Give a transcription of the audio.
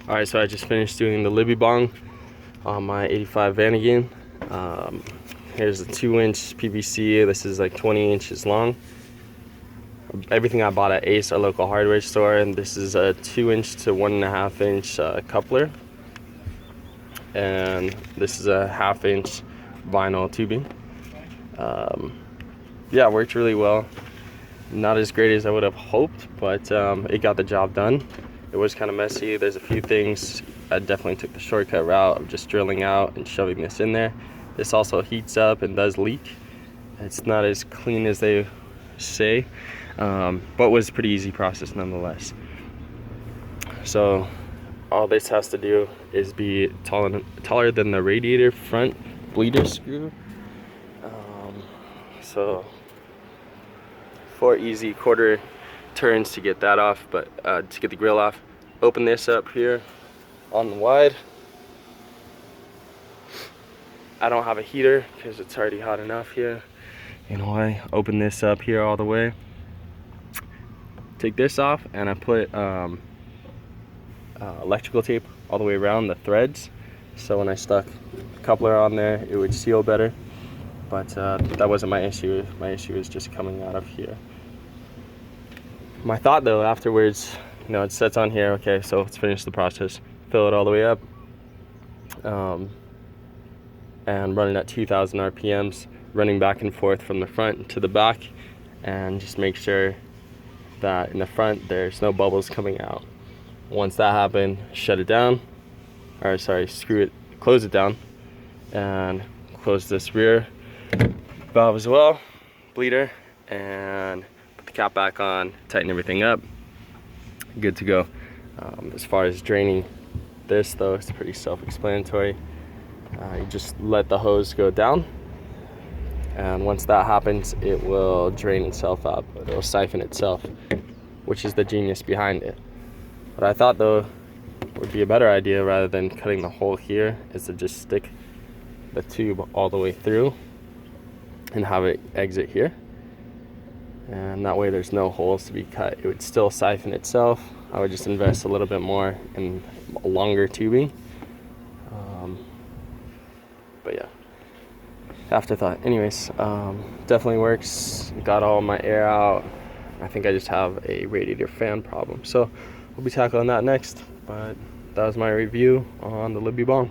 Alright, so I just finished doing the Libby bong on my 85 Vanagon. Here's a 2-inch PVC. This is like 20 inches long. Everything I bought at Ace, our local hardware store, and this is a 2-inch to 1.5 inch coupler. And this is a 1/2 inch vinyl tubing. Yeah, it worked really well. Not as great as I would have hoped, but it got the job done. It was kind of messy. There's a few things. I definitely took the shortcut route of just drilling out and shoving this in there. This also heats up and does leak. It's not as clean as they say, but was a pretty easy process nonetheless. So all this has to do is be taller than the radiator front bleeder screw. So 4 easy quarter turns to get that off, but to get the grill off. Open this up here on the wide. I don't have a heater because it's already hot enough here. You know, I open this up here all the way. Take this off, and I put electrical tape all the way around the threads. So when I stuck the coupler on there, it would seal better. But that wasn't my issue. My issue is just coming out of here. My thought though afterwards, you know, it sets on here. Okay, so let's finish the process. Fill it all the way up, and run it at 2,000 RPMs, running back and forth from the front to the back, and just make sure that in the front there's no bubbles coming out. Once that happens, shut it down, or sorry, close it down, and close this rear valve as well, bleeder, and put the cap back on, tighten everything up, good to go. As far as draining this though, it's pretty self-explanatory. You just let the hose go down, and once that happens, it will drain itself out. It will siphon itself, which is the genius behind it. What I thought though would be a better idea, rather than cutting the hole here, is to just stick the tube all the way through and have it exit here, and that way there's no holes to be cut. It would still siphon itself. I would just invest a little bit more in longer tubing, but yeah, afterthought. Anyways, definitely works. Got all my air out. I think I just have a radiator fan problem, so we'll be tackling that next. But that was my review on the Libby bong.